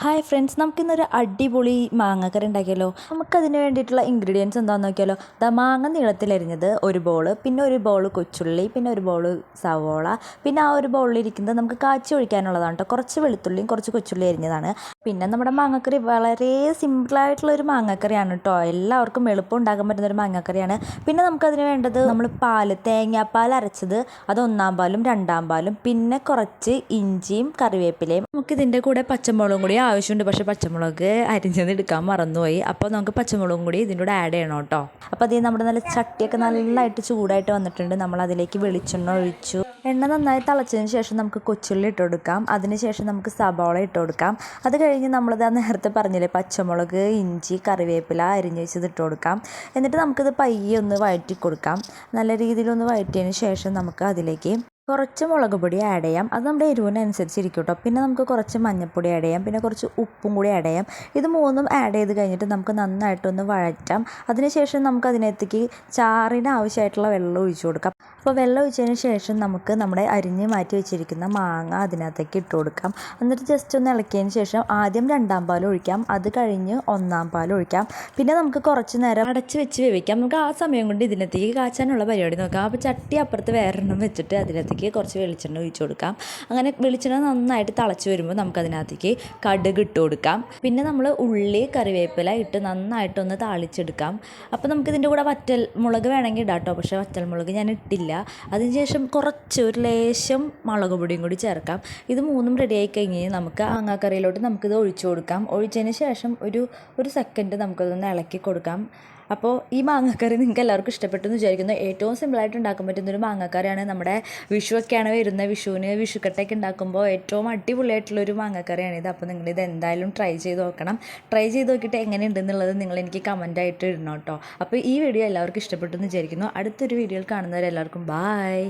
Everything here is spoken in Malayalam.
ഹായ് ഫ്രണ്ട്സ്, നമുക്കിന്നൊരു അടിപൊളി മാങ്ങക്കറി ഉണ്ടാക്കിയാലോ. നമുക്കതിന് വേണ്ടിയിട്ടുള്ള ഇൻഗ്രീഡിയൻസ് എന്താണെന്ന് നോക്കിയാലോ. മാങ്ങ നീളത്തിലരിഞ്ഞത് ഒരു ബോൾ, പിന്നെ ഒരു ബോൾ കൊച്ചുള്ളി, പിന്നെ ഒരു ബോൾ സവോള, പിന്നെ ആ ഒരു ബോളിലിരിക്കുന്നത് നമുക്ക് കാച്ചി ഒഴിക്കാനുള്ളതാണ് കേട്ടോ. കുറച്ച് വെളുത്തുള്ളിയും കുറച്ച് കൊച്ചുള്ളി അരിഞ്ഞതാണ്. പിന്നെ നമ്മുടെ മാങ്ങക്കറി വളരെ സിമ്പിളായിട്ടുള്ളൊരു മാങ്ങക്കറിയാണ് കേട്ടോ. എല്ലാവർക്കും എളുപ്പം ഉണ്ടാക്കാൻ പറ്റുന്നൊരു മാങ്ങക്കറിയാണ്. പിന്നെ നമുക്കതിന് വേണ്ടത് നമ്മൾ തേങ്ങാപ്പാൽ അരച്ചത്, അത് 1-ാം പാലും 2-ാം പാലും, പിന്നെ കുറച്ച് ഇഞ്ചിയും കറിവേപ്പിലയും. നമുക്കിതിൻ്റെ കൂടെ പച്ചമുളകും കൂടി ആവശ്യമുണ്ട്. പക്ഷേ പച്ചമുളക് അരിഞ്ഞത് എടുക്കാൻ മറന്നുപോയി. അപ്പോൾ നമുക്ക് പച്ചമുളകും കൂടി ഇതിൻ്റെ കൂടെ ആഡ് ചെയ്യണം കേട്ടോ. അപ്പോൾ അതേ നമ്മുടെ നല്ല ചട്ടിയൊക്കെ നല്ലതായിട്ട് ചൂടായിട്ട് വന്നിട്ടുണ്ട്. നമ്മൾ അതിലേക്ക് വെളിച്ചെണ്ണ ഒഴിച്ചു. എണ്ണ നന്നായി തിളച്ചതിന് ശേഷം നമുക്ക് കൊച്ചുള്ളി ഇട്ട് കൊടുക്കാം. അതിനുശേഷം നമുക്ക് സബോള ഇട്ട് കൊടുക്കാം. അത് കഴിഞ്ഞ് നമ്മളിത് നേരത്തെ പറഞ്ഞില്ലേ, പച്ചമുളക്, ഇഞ്ചി, കറിവേപ്പില അരിഞ്ഞ് വെച്ചത് ഇട്ട് കൊടുക്കാം. എന്നിട്ട് നമുക്കിത് പയ്യെ ഒന്ന് വഴറ്റി കൊടുക്കാം. നല്ല രീതിയിലൊന്ന് വഴറ്റിയതിന് ശേഷം നമുക്ക് അതിലേക്ക് കുറച്ച് മുളക് പൊടി ആഡ് ചെയ്യാം. അത് നമ്മുടെ എരിവിനനുസരിച്ചിരിക്കും കേട്ടോ. പിന്നെ നമുക്ക് കുറച്ച് മഞ്ഞൾപ്പൊടി ആഡ് ചെയ്യാം. പിന്നെ കുറച്ച് ഉപ്പും കൂടി ആഡ് ചെയ്യാം. ഇത് മൂന്നും ആഡ് ചെയ്ത് കഴിഞ്ഞിട്ട് നമുക്ക് നന്നായിട്ടൊന്ന് വഴറ്റാം. അതിനുശേഷം നമുക്ക് അതിനകത്തേക്ക് ചാറിന് ആവശ്യമായിട്ടുള്ള വെള്ളം ഒഴിച്ചു കൊടുക്കാം. അപ്പോൾ വെള്ളം ഒഴിച്ചതിന് ശേഷം നമുക്ക് നമ്മുടെ അരിഞ്ഞ് മാറ്റി വെച്ചിരിക്കുന്ന മാങ്ങ അതിനകത്തേക്ക് ഇട്ട് കൊടുക്കാം. എന്നിട്ട് ജസ്റ്റ് ഒന്ന് ഇളക്കിയതിന് ശേഷം ആദ്യം 2-ാം പാൽ ഒഴിക്കാം. അത് കഴിഞ്ഞ് 1-ാം പാൽ ഒഴിക്കാം. പിന്നെ നമുക്ക് കുറച്ച് നേരം അടച്ച് വെച്ച് വേവിക്കാം. നമുക്ക് ആ സമയം കൊണ്ട് ഇതിനകത്തേക്ക് കാച്ചാനുള്ള പരിപാടി നോക്കാം. അപ്പോൾ ചട്ടി അപ്പുറത്ത് വേറെണ്ണം വെച്ചിട്ട് അതിനകത്തേക്ക് കുറച്ച് വെളിച്ചെണ്ണ ഒഴിച്ചു കൊടുക്കാം. അങ്ങനെ വെളിച്ചെണ്ണ നന്നായിട്ട് തിളച്ച് വരുമ്പോൾ നമുക്കതിനകത്തേക്ക് കടുക് ഇട്ട് കൊടുക്കാം. പിന്നെ നമ്മൾ ഉള്ളി, കറിവേപ്പില ഇട്ട് നന്നായിട്ടൊന്ന് താളിച്ചെടുക്കാം. അപ്പോൾ നമുക്കിതിൻ്റെ കൂടെ വറ്റൽ മുളക് വേണമെങ്കിൽ ഇടാം കേട്ടോ. പക്ഷേ വറ്റൽ മുളക് ഞാൻ ഇട്ടില്ല. അതിനുശേഷം കുറച്ച് ഒരു ലേശം മുളക് പൊടിയും കൂടി ചേർക്കാം. ഇത് മൂന്നും റെഡിയായി കഴിഞ്ഞ് നമുക്ക് മാങ്ങാക്കറിയിലോട്ട് നമുക്കിത് ഒഴിച്ചു കൊടുക്കാം. ഒഴിച്ചതിന് ശേഷം ഒരു സെക്കൻഡ് നമുക്കതൊന്ന് ഇളക്കി കൊടുക്കാം. അപ്പോൾ ഈ മാങ്ങക്കറി നിങ്ങൾക്ക് എല്ലാവർക്കും ഇഷ്ടപ്പെട്ടു എന്ന് വിചാരിക്കുന്നു. ഏറ്റവും സിമ്പിളായിട്ട് ഉണ്ടാക്കാൻ പറ്റുന്നൊരു മാങ്ങക്കറിയാണ്. നമ്മുടെ വിഷുവൊക്കെയാണ് വരുന്നത്. വിഷുവിന് വിഷുക്കട്ടയൊക്കെ ഉണ്ടാക്കുമ്പോൾ ഏറ്റവും അടിപൊളിയായിട്ടുള്ളൊരു മാങ്ങക്കറിയാണിത്. അപ്പോൾ നിങ്ങളിത് എന്തായാലും ട്രൈ ചെയ്ത് നോക്കണം. ട്രൈ ചെയ്ത് നോക്കിയിട്ട് എങ്ങനെയുണ്ടെന്നുള്ളത് നിങ്ങൾ എനിക്ക് കമൻറ്റായിട്ട് ഇടണം കേട്ടോ. അപ്പോൾ ഈ വീഡിയോ എല്ലാവർക്കും ഇഷ്ടപ്പെട്ടു എന്ന് വിചാരിക്കുന്നു. അടുത്തൊരു വീഡിയോയിൽ കാണുന്നവരെല്ലാവർക്കും ബായ്.